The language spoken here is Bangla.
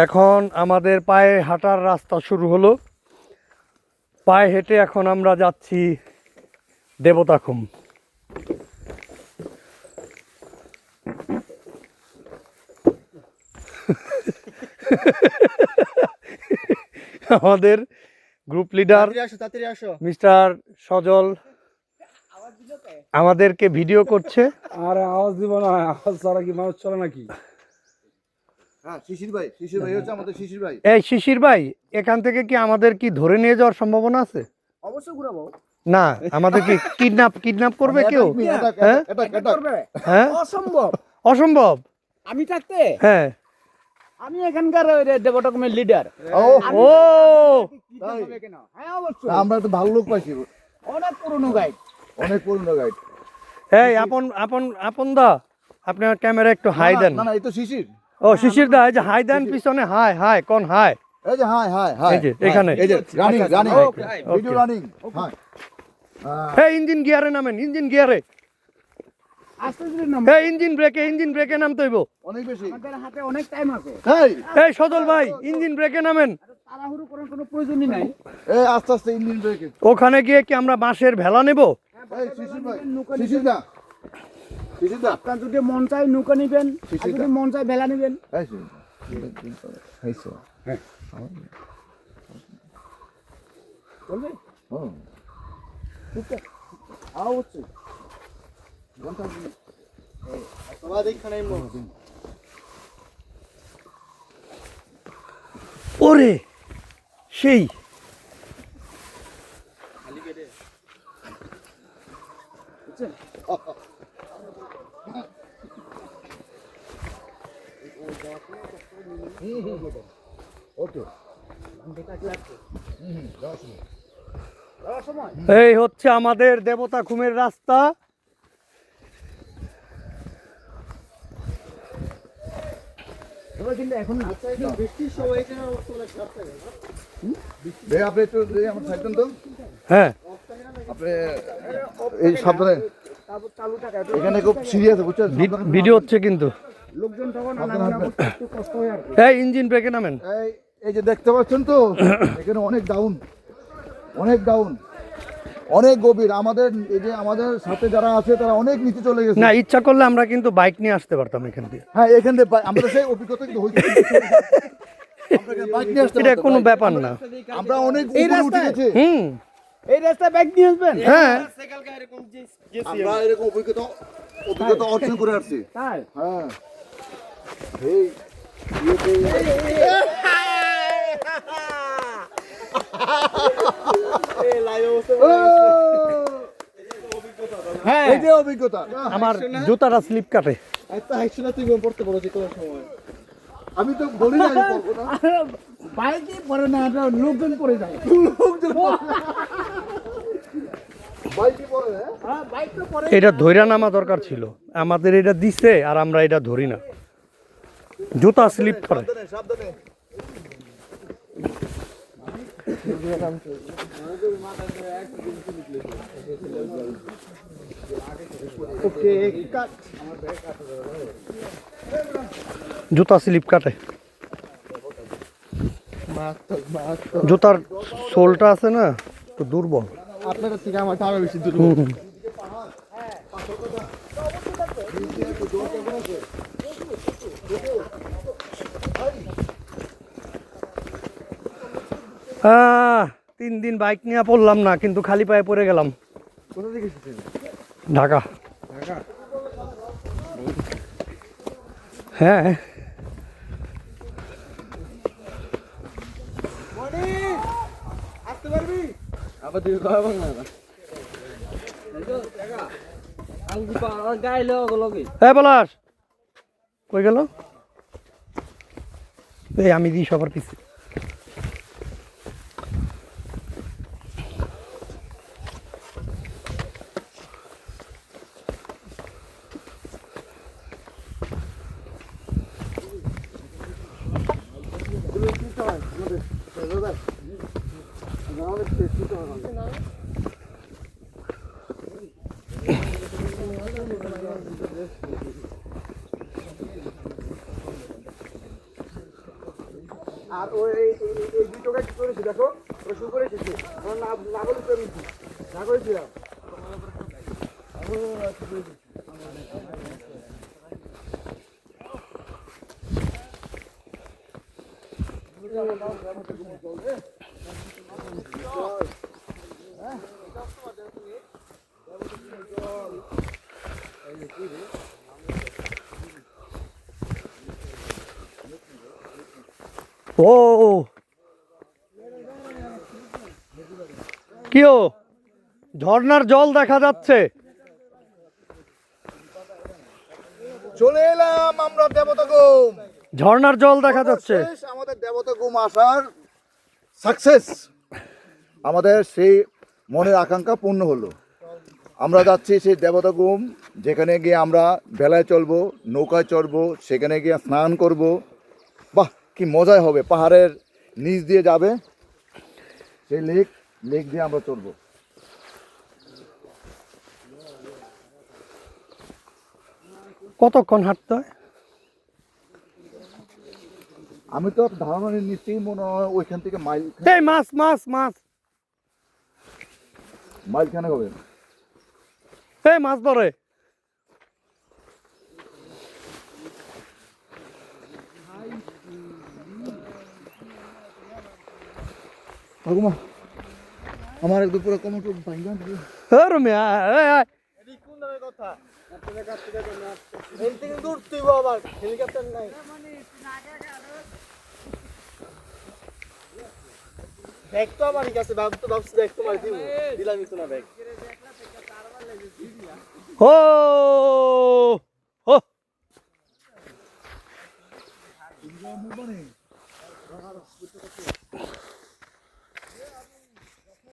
এখন আমাদের পায়ে হাঁটার রাস্তা শুরু হলো। পায়ে হেঁটে এখন আমরা যাচ্ছি দেবতাখুম। আমাদের গ্রুপ লিডার মিস্টার সজল আমাদেরকে ভিডিও করছে। আর আওয়াজ দিব না, আওয়াজ ছাড়া কি মানুষ চলে নাকি? এই শিশির ভাই, এখান থেকে কি আমাদের কি ধরে নিয়ে যাওয়ার সম্ভাবনা আছে? অবশ্যই ঘুরাবো না, আমাদের কি কিডন্যাপ করবে কেউ? হ্যাঁ, অসম্ভব অসম্ভব। আমি থাকতে হ্যাঁ, আমি এখানকার দেবতাকুমের লিডার। ও হ্যাঁ অবশ্যই, আমরা তো ভালো লোক পাইছি, অনেক পুরনো গাইড। এই আপন দা, আপনার ক্যামেরা একটু হাই দেন। না এই তো শিশির। ও শিশির দা, এই যে হাই দেন পিছনে, হাই কোন হাই? এই যে হাই এই যে এখানে running Okay. Video running. Hi এই ইঞ্জিন গিয়ারে নামেন, ইঞ্জিন গিয়ারে। আস্তে ধীরে নাম, এই ইঞ্জিন ব্রেকে নামতে হইব। অনেক বেশি। আমাদের হাতে অনেক টাইম আছে, এই সজল ভাই, ইঞ্জিন ব্রেকে নামেন। তাড়াহুড়ো করার কোনো প্রয়োজনই নাই। এই আস্তে আস্তে ইঞ্জিন ব্রেকে। ওখানে গিয়ে কি আমরা বাঁশের ভেলা নেব? এই শিশির ভাই, শিশির দা আপনার যদি মন চাই নৌকা নিবেন, আর যদি মন চাই ভেলা নিবেন। এই শিশির এইসো হ্যাঁ চলবে অবশ্যই ঘন্টা সবাই এখানে ওরে সেই ওকে এই হচ্ছে আমাদের দেবতাখুমের রাস্তা। এখন আপনি একটু আমার থাকতেন তো। হ্যাঁ, আপনি এই সাবধানে, এখানে খুব সিরিয়াস বুঝছেন। ভিডিও হচ্ছে কিন্তু। লোকজন তখন একটু কষ্ট হয় আর কি। এই ইঞ্জিন ব্রেকে নামেন। এই যে দেখতে পাচ্ছেন তো, এখানে অনেক ডাউন, অনেক গভীর। আমাদের এই যে আমাদের সাথে যারা আছে তারা অনেক নিচে চলে গেছে। না, ইচ্ছা করলে আমরা কিন্তু বাইক নিয়ে আসতে পারতাম এখান দিয়ে। হ্যাঁ, এখান থেকে আমাদের সেই অভিজ্ঞতা কিন্তু হয়েছে। এটা কোনো ব্যাপার না। আমরা অনেক উপরে উঠে গেছি। এই রাস্তায় বাইক নিয়ে আসবেন? হ্যাঁ, আমরা এরকম অভিজ্ঞতা অর্জন করে আসছি। তাই হ্যাঁ, এই এই যে অভিজ্ঞতা, আমার জুতাটা স্লিপ কাটে। আমি তো বলি না আমি পড়বো না। বাইকে পরে না, লোকজন পরে যায়। বাইকে পড়ে না? হ্যাঁ, বাইক তো পরে। এটা ধইরা নামা দরকার ছিল, আমাদের এটা দিছে আর আমরা এটা ধরি না, জুতা স্লিপ করে। সাবধানে ওকে, জুতা স্লিপ কাটে। জুতার সোলটা আছে না, একটু দুর্বল। আপনারা থেকে আমার আরো বেশি দূর। আহ, 3 দিন বাইক নিয়ে পড়লাম না, কিন্তু খালি পায়ে পড়ে গেলাম। কোথা থেকে এসেছেন? ঢাকা। হ্যাঁ, আসতে পারবি? আবার তুই কবে না? হ্যাঁ পলাশ, কই গেল? এই আমি দিই সবার পিছে। আর ওই এই দুই টোকা কি করেছি দেখো, ওরা শুরু করে এসেছে, আমরা না করেছি আমি না করেছিলাম। ও কিও ঝর্ণার জল দেখা যাচ্ছে। চলে এলাম আমরা দেবতাগুম। ঝর্ণার জল দেখা যাচ্ছে। শেষ আমাদের দেবতাগুম আসার সাকসেস, আমাদের সেই মনের আকাঙ্ক্ষা পূর্ণ হলো। আমরা যাচ্ছি সেই দেবতাগুম, যেখানে গিয়ে আমরা ভেলায় চলবো, নৌকায় চড়বো, সেখানে গিয়ে স্নান করব। বাহ, কি মজাই হবে! পাহাড়ের নিচ দিয়ে যাবে সেই লেক দিয়ে আমরা চড়বো। কতক্ষণ হাঁটতে হয়? আমি তো ধারণা নিশ্চয়ই মনে হয় ওইখান থেকে এই মাছ মাছ মাছ, মাইলখানে হবে। এই মাছ ধরে। ঠাকুমা, আমার একদম পুরো কমর ভাঙ্গা দিল। রুমিয়া ব্যাগ তো আমার কাছে, ভাবছি ব্যাগ তোমার দিব, দিলামই তো না ব্যাগ। ও ও